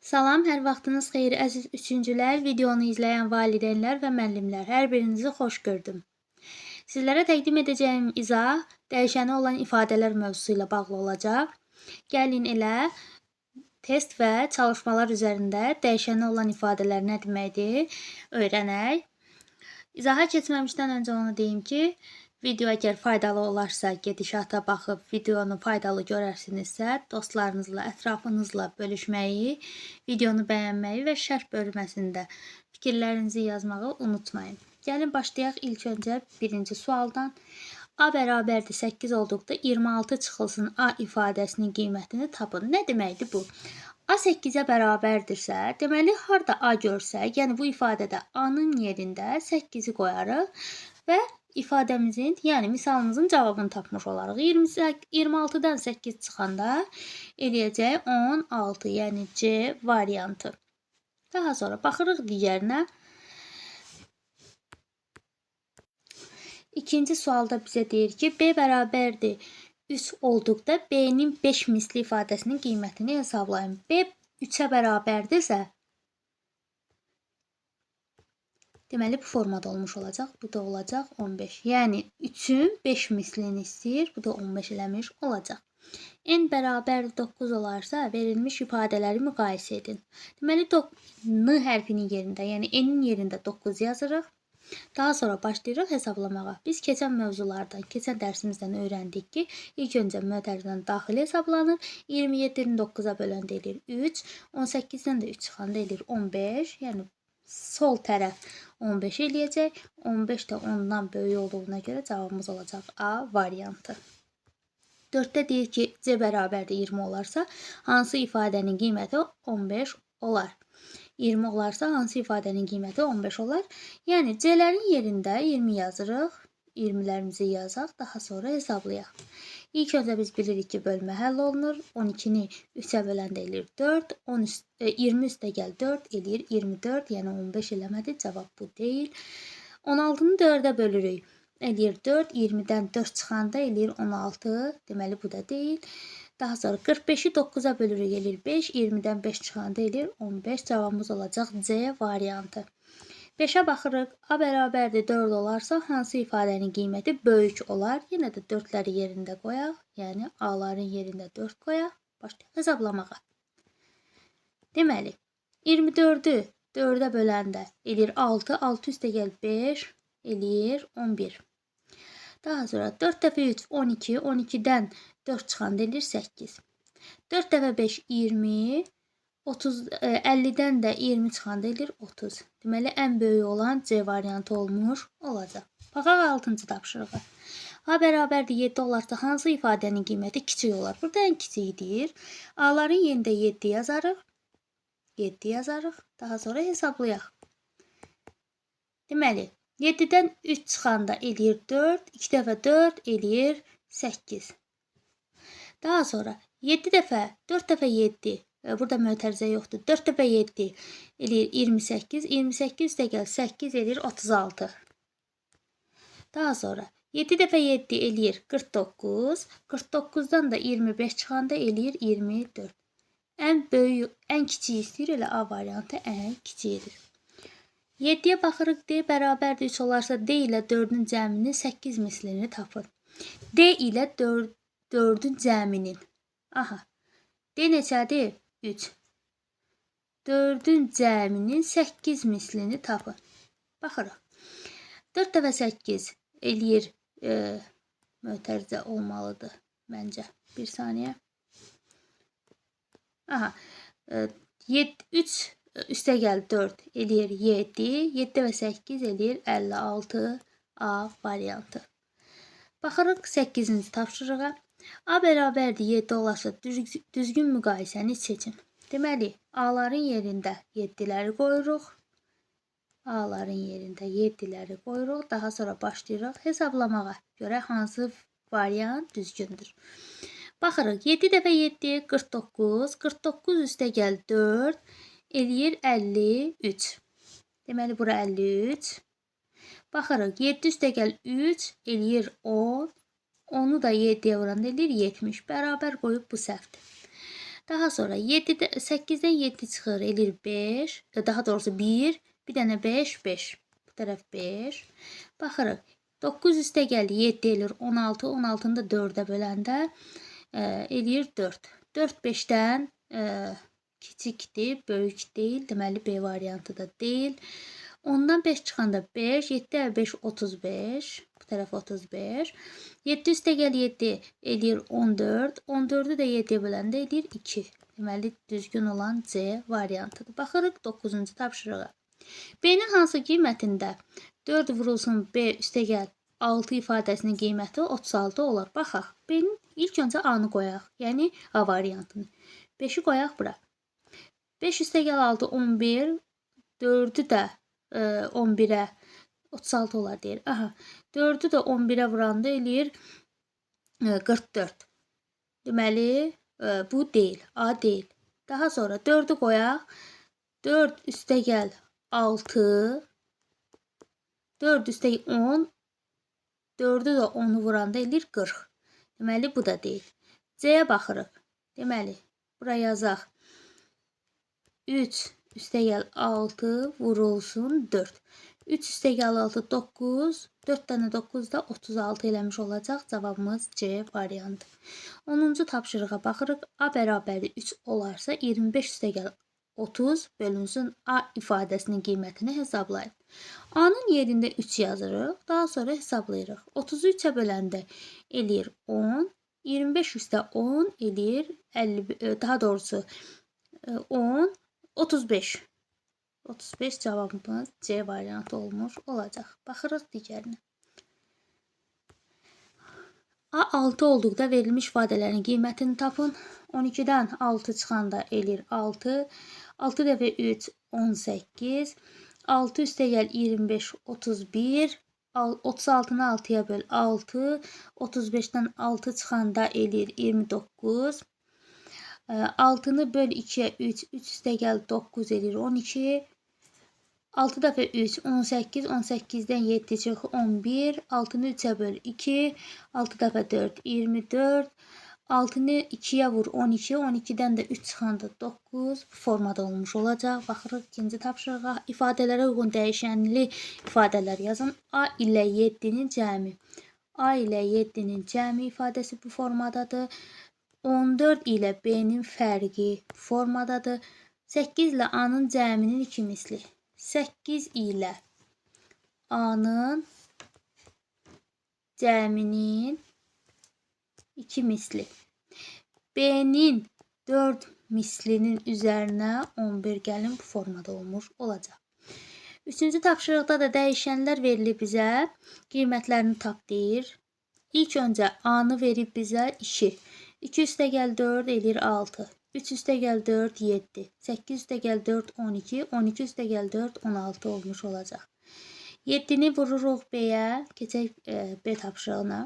Salam, hər vaxtınız xeyir əziz üçüncülər, videonu izləyən valideynlər və müəllimlər. Hər birinizi xoş gördüm. Sizlərə təqdim edəcəyim izah dəyişəni olan ifadələr mövzusu ilə bağlı olacaq. Gəlin elə test və çalışmalar üzərində dəyişəni olan ifadələr nə deməkdir öyrənək. İzaha keçməmişdən öncə onu deyim ki, video əgər faydalı olarsa, gedişata baxıb videonu faydalı görərsinizsə, dostlarınızla, ətrafınızla bölüşməyi, videonu bəyənməyi və şərh bölməsində fikirlərinizi yazmağı unutmayın. Gəlin başlayaq ilk öncə birinci sualdan. A bərabərdir 8 olduqda 26 çıxılsın A ifadəsinin qiymətini tapın. Nə deməkdir bu? A 8-ə bərabərdirsə, deməli harda A görsək, yəni bu ifadədə A-nın yerində 8-i qoyarıq və ifadəmizin, yəni misalımızın cavabını tapmış olarıq. 26-dan 8 çıxanda eləyəcək 16, yəni C variantı. Daha sonra baxırıq digərinə. İkinci sualda bizə deyir ki, B bərabərdir 3 olduqda B-nin 5 misli ifadəsinin qiymətini hesablayın. B 3-ə bərabərdirsə, deməli bu formada olmuş olacaq. Bu da olacaq 15. Yəni 3-ün 5 mislini istəyir. Bu da 15 eləmiş olacaq. N bərabər 9 olarsa, verilmiş ifadələri müqayisə edin. Deməli, N hərfinin yerində, yəni N-in yerində 9 yazırıq. Daha sonra başlayırıq hesablamağa. Biz keçən mövzulardan, keçən dərsimizdən öyrəndik ki, ilk öncə mötərizənin daxili hesablanır. 27-ni 9-a böləndə eləyir 3, 18-dən də 3 çıxanda eləyir 15. Yəni sol tərəf 15 eləyəcək. 15 də 10-dan böyük olduğuna görə cavabımız olacaq A variantı. 4-də deyir ki, C bərabərdir 20 olarsa, hansı ifadənin qiyməti 15 olar? 20 olarsa, hansı ifadənin qiyməti 15 olar? Yəni, C-lərin yerində 20 yazırıq. 20-lərimizi yazaq, daha sonra hesablayaq. İlk öncə biz bilirik ki, bölmə həll olunur. 12-ni 3-ə böləndə eləyir 4. 20 üstə gəl 4 eləyir 24. Yəni, 15 eləmədi. Cavab bu deyil. 16-nı 4-ə bölürük. Eləyir 4. 20-dən 4 çıxanda eləyir 16. Deməli, bu da deyil. Daha sonra 45-i 9-a bölürük eləyir 5. 20-dən 5 çıxanda eləyir 15. Cavabımız olacaq C variantı. 5-ə baxırıq. A bərabərdir 4 olarsa, hansı ifadənin qiyməti böyük olar? Yenə də 4-ləri yerində qoyaq. Yəni, A-ların yerində 4 qoyaq. Başlayaq hesablamağa. Deməli, 24-ü 4-ə böləndə eləyir 6. 6 üstə gəl 5 eləyir 11. Daha sonra 4 dəfə 3 12. 12-dən 4 çıxanda eləyir 8. 4 dəfə 5 20. 50-dən də 20 çıxanda eləyir 30. Deməli, ən böyük olan C variantı olmuş olacaq. Baxaq 6-cı tapşırığa. A bərabərdir 7 olarsa, hansı ifadənin qiyməti kiçik olar? Burada ən kiçiyidir. A-ların yerində 7 yazarıq. 7 yazarıq. Daha sonra hesablayaq. Deməli, 7-dən 3 çıxanda eləyir 4. 2 dəfə 4 eləyir 8. Daha sonra 7 dəfə, 4 dəfə 7, burada mötərizə yoxdur. 4 dəfə 7 eləyir 28. 28 üstə gəl 8 eləyir 36. Daha sonra 7 dəfə 7 eləyir 49. 49-dan da 25 çıxanda eləyir 24. Ən böyük, ən kiçiyi istəyir, elə A variantı ən kiçiyidir. 7-yə baxırıq, D bərabərdir 3 olarsa, D ilə 4-ün cəminin 8 mislini tapın. D ilə 4-ün cəminin. Aha. D neçədir? 3. 4-ün cəminin 8 mislini tapın. Baxırıq. 4 dəfə 8 eləyir mötərizə olmalıdır məncə. Bir saniyə. Aha. 3 üstə gəl 4 eləyir 7. 7 dəfə 8 eləyir 56. A variantı. Baxırıq 8-ci tapşırığa. A bərabərdir 7 olarsa, düzgün müqayisəni seçin. Deməli, A-ların yerində 7-ləri qoyuruq. A-ların yerində 7-ləri qoyuruq. Daha sonra başlayırıq hesablamağa görə hansı variant düzgündür. Baxırıq, 7 dəfə 7, 49. 49 üstə gəl 4 eləyir 53. Deməli, bura 53. Baxırıq, 7 üstə gəl 3 eləyir 10. Onu da 7-yə vuranda eləyir 70. Bərabər qoyub bu səhvdir. Daha sonra 8'dən 7 çıxır, eləyir 5. Daha doğrusu 1. Bir dənə 5, 5. Bu tərəf 5. Baxırıq. 9 üstə gəldi 7 eləyir 16. 16-nı da 4-ə böləndə eləyir 4. 4 5-dən kiçikdir, böyük deyil. Deməli B variantı da deyil. Ondan 5 çıxanda 5, 7 və 5 35. Bu tərəf 35. 7 üstə gəl 7 eləyir 14. 14-ü də 7-yə böləndə eləyir 2. Deməli düzgün olan C variantıdır. Baxırıq 9-cu tapşırığa. B-nin hansı qiymətində 4 vurulsun B üstə gəl 6 ifadəsinin qiyməti 36 olar. Baxaq. B-nin ilk öncə A-nı qoyaq. Yəni A variantını. 5-i qoyaq bura. 5 üstə gəl 6 11. 4-ü də 11-ə 36 olar deyir. Aha. 4-ü də 11-ə vuranda eləyir 44. Deməli bu deyil. A deyil. Daha sonra 4-ü qoyaq. 4 üstə gəl 6. 4 üstə 10. 4-ü də 10-u vuranda eləyir 40. Deməli bu da deyil. C-yə baxırıq. Deməli bura yazaq. 3 üstə gəl 6 vurulsun 4. 3 üstə gəl 6 9. 4 dənə 9 da 36 eləmiş olacaq. Cavabımız C variantı. 10-cu tapşırığa baxırıq. A bərabərli 3 olarsa 25 üstə gəl 30 bölünsün A ifadəsinin qiymətini hesablayın. A-nın yerində 3 yazırıq. Daha sonra hesablayırıq. 30-u 3-ə böləndə eləyir 10. 25 üstə 10 eləyir 50, daha doğrusu 10, 35. 35 cavabımız C variantı olmuş olacaq. Baxırıq digərinə. A 6 olduqda verilmiş ifadələrin qiymətini tapın. 12-dən 6 çıxanda eləyir 6. 6 dəfə 3 18. 6 üstə gəl 25 31. 36-nı 6-ya böl 6. 35-dən 6 çıxanda eləyir 29. 6-nı böl 2-yə 3. 3 üstə gəl 9 eləyir 12. 6 dəfə 3 18. 18-dən 7 çıx 11. 6-nı 3-ə böl 2. 6 dəfə 4 24. 6-nı 2-yə vur 12. 12-dən də 3 çıxanda 9. Bu formada olmuş olacaq. Baxırıq ikinci tapşırığa. İfadələrə uyğun dəyişənli ifadələr yazın. A ilə 7-nin cəmi. A ilə 7-nin cəmi ifadəsi bu formadadır. 14 ilə B-nin fərqi bu formadadır. 8 ilə A-nın cəminin 2 misli. 8 ilə A-nın cəminin 2 misli. B-nin 4 mislinin üzərinə 11 gəlin bu formada olmuş olacaq. Üçüncü tapşırıqda da dəyişənlər verilib bizə. Qiymətlərini tap deyir. İlk öncə A-nı verib bizə 2. 2 üstə gəl 4 eləyir 6. 3 üstə gəl 4 7. 8 üstə gəl 4 12. 12 üstə gəl 4 16 olmuş olacaq. 7-ni vururuq B-yə. Keçək B tapşırığına.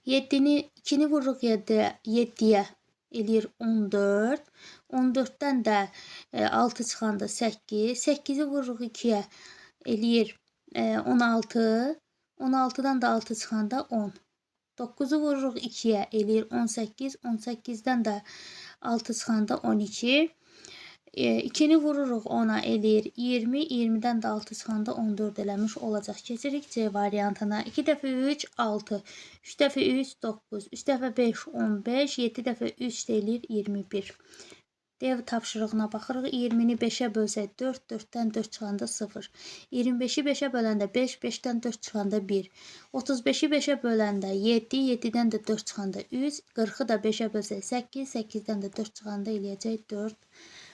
7-ni 2-ni vururuq 7-yə eləyir 14. 14-dən də 6 çıxanda 8. 8-i vururuq 2-yə eləyir 16. 16-dan da 6 çıxanda 10. 9-u vururuq 2-yə eləyir 18. 18-dən də 6 çıxanda 12. 2-ni vururuq 10-a eləyir 20. 20-dən də 6 çıxanda 14 eləmiş olacaq. Keçirik C variantına. 2 dəfə 3 6. 3 dəfə 3 9. 3 dəfə 5 15. 7 dəfə 3 eləyir 21. D tapşırığına baxırıq. 20-ni 5-ə bölsək 4, 4-dən 4 çıxanda 0. 25-i 5-ə böləndə 5, 5-dən 4 çıxanda 1. 35-i 5-ə böləndə 7, 7-dən də 4 çıxanda 3. 40-ı da 5-ə bölsək 8, 8-dən də 4 çıxanda eləyəcək 4.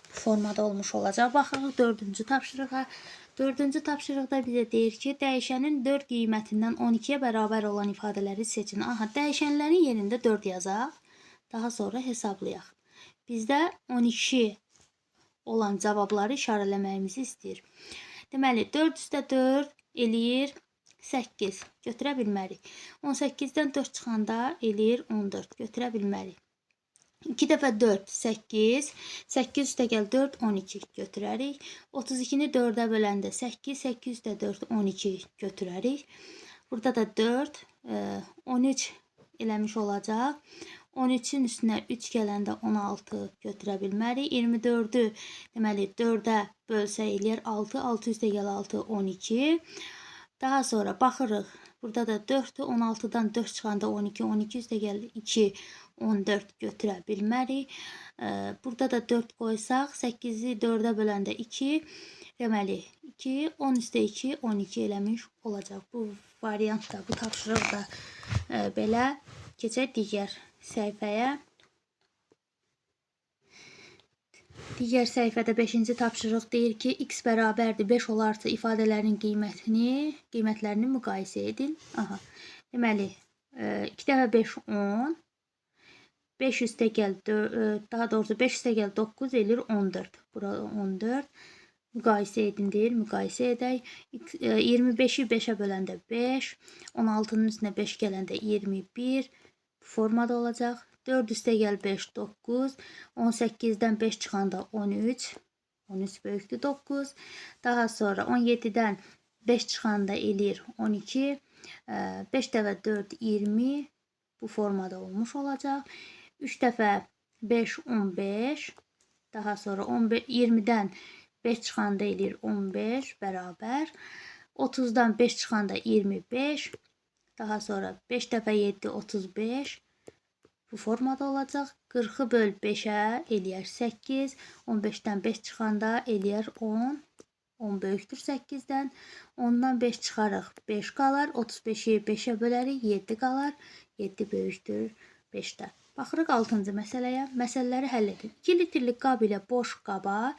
Bu formada olmuş olacaq. Baxırıq 4-cü tapşırığa. 4-cü tapşırıqda bizə deyir ki, dəyişənin 4 qiymətindən 12-yə bərabər olan ifadələri seçin. Aha, dəyişənlərin yerində 4 yazaq. Daha sonra hesablayaq. Bizdə 12 olan cavabları işarələməyimizi istəyir. Deməli, 4 üstə 4 eləyir 8. Götürə bilmərik. 18-dən 4 çıxanda eləyir 14. Götürə bilmərik. 2 dəfə 4 8. 8 üstə gəl 4 12. Götürərik. 32-ni 4-ə böləndə 8. 8 üstə 4 12. Götürərik. Burada da 4 13 eləmiş olacaq. 13-ün üstünə 3 gələndə 16 götürə bilmərik. 24-ü deməli 4-ə bölsə eləyər 6. 6 üstə gəl 6 12. Daha sonra baxırıq. Burada da 4-dür. 16-dan 4 çıxanda 12. 12 üstə gəl 2 14 götürə bilmərik. Burada da 4 qoysaq 8-i 4-ə böləndə 2. Deməli 2 10 üstə 2 12 eləmiş olacaq. Bu variantda, bu tapşırıq da belə. Keçək digər səhifəyə. Digər səhifədə 5-ci tapşırıq deyir ki, x bərabərdir 5 olarsa ifadələrin qiymətlərini müqayisə edin. Aha. Deməli 2 dəfə 5 10. 5 üstə gəl daha doğrusu 5 üstə gəl 9 eləyir 14. Burada 14. Müqayisə edin deyir. Müqayisə edək. 25-i 5-ə böləndə 5. 16-nın üstünə 5 gələndə 21. Bu formada olacaq. 4 üstə gəl 5 9. 18-dən 5 çıxanda 13. 13 böyükdür 9. Daha sonra 17-dən 5 çıxanda eləyir 12. 5 dəfə 4 20. Bu formada olmuş olacaq. 3 dəfə 5 15. Daha sonra 20-dən 5 çıxanda eləyir 15 bərabər. 30-dan 5 çıxanda 25. Daha sonra 5 dəfə 7 35. Bu formada olacaq. 40-ı böl 5-ə eləyər 8. 15-dən 5 çıxanda eləyər 10. 10 böyükdür 8-dən. 10-dan 5 çıxarıq 5 qalar. 35-i 5-ə bölərik 7 qalar. 7 böyükdür 5-dən. Baxırıq 6-cı məsələyə. Məsələləri həll edin. 2 litrlik qab ilə boş qaba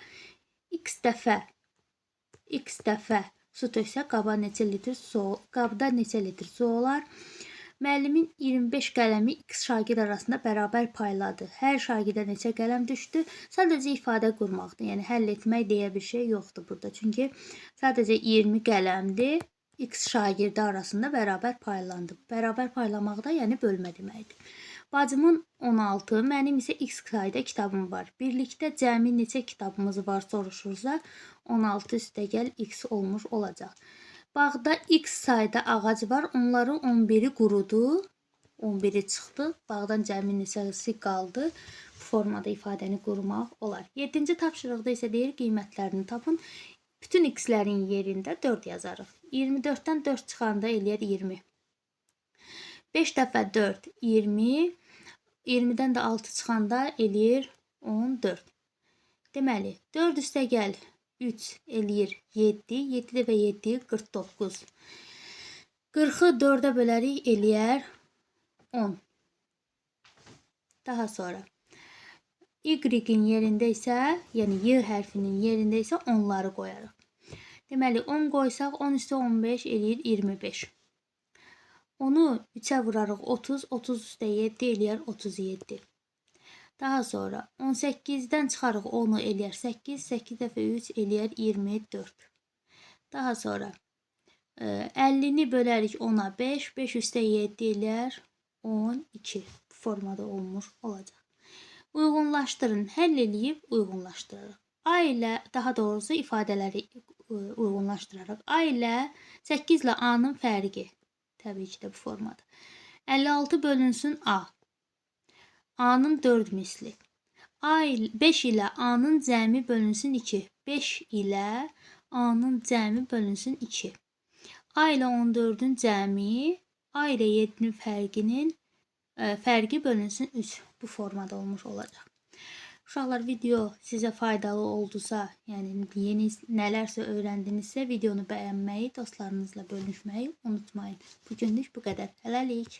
x dəfə su töksə qabda neçə litr su olar? Müəllimin 25 qələmi x şagird arasında bərabər payladı. Hər şagirdə neçə qələm düşdü? Sadəcə ifadə qurmaqdır. Yəni həll etmək deyə bir şey yoxdur burada. Çünki sadəcə 20 qələmdir. X şagirdi arasında bərabər paylandı. Bərabər paylamaq da yəni bölmə deməkdir. Bacımın 16, mənim isə x sayda kitabım var. Birlikdə cəmi neçə kitabımız var soruşursa 16 üstə gəl x olmuş olacaq. Bağda x sayda ağac var. Onların 11-i qurudu. 11-i çıxdı. Bağdan cəmi neçəsi qaldı. Bu formada ifadəni qurmaq olar. 7-ci tapşırıqda isə deyir qiymətlərini tapın. Bütün x-lərin yerində 4 yazarıq. 24-dən 4 çıxanda eləyər 20. 5 dəfə 4 20. 20-dən də 6 çıxanda eləyir 14. Deməli 4 üstə gəl 3 eləyir 7. 7 dəfə 7 49. 40-ı 4-ə bölərik eləyər 10. Daha sonra y-in yerində isə, yəni y hərfinin yerində isə onları qoyarıq. Deməli 10 qoysaq 10 üstə 15 eləyir 25. Onu 3-ə vurarıq 30. 30 üstə 7 eləyər 37. Daha sonra 18-dən çıxarıq 10-u eləyər 8. 8 dəfə 3 eləyər 24. Daha sonra 50-ni bölərik 10-a 5. 5 üstə 7 eləyər 12. Bu formada olmuş olacaq. Uyğunlaşdırın. Həll eləyib uyğunlaşdırırıq. A ilə, daha doğrusu ifadələri uyğunlaşdırarıq. A ilə 8 ilə A-nın fərqi. Təbii ki də bu formada. 56 bölünsün A. A-nın 4 misli. 5 ilə A-nın cəmi bölünsün 2. 5 ilə A-nın cəmi bölünsün 2. A ilə 14-ün cəmi, A ilə 7-nin fərqi bölünsün 3. Bu formada olmuş olacaq. Uşaqlar, video sizə faydalı oldusa, yəni yeni nələrsə öyrəndinizsə, videonu bəyənməyi, dostlarınızla bölüşməyi unutmayın. Bugünlük bu qədər. Hələlik.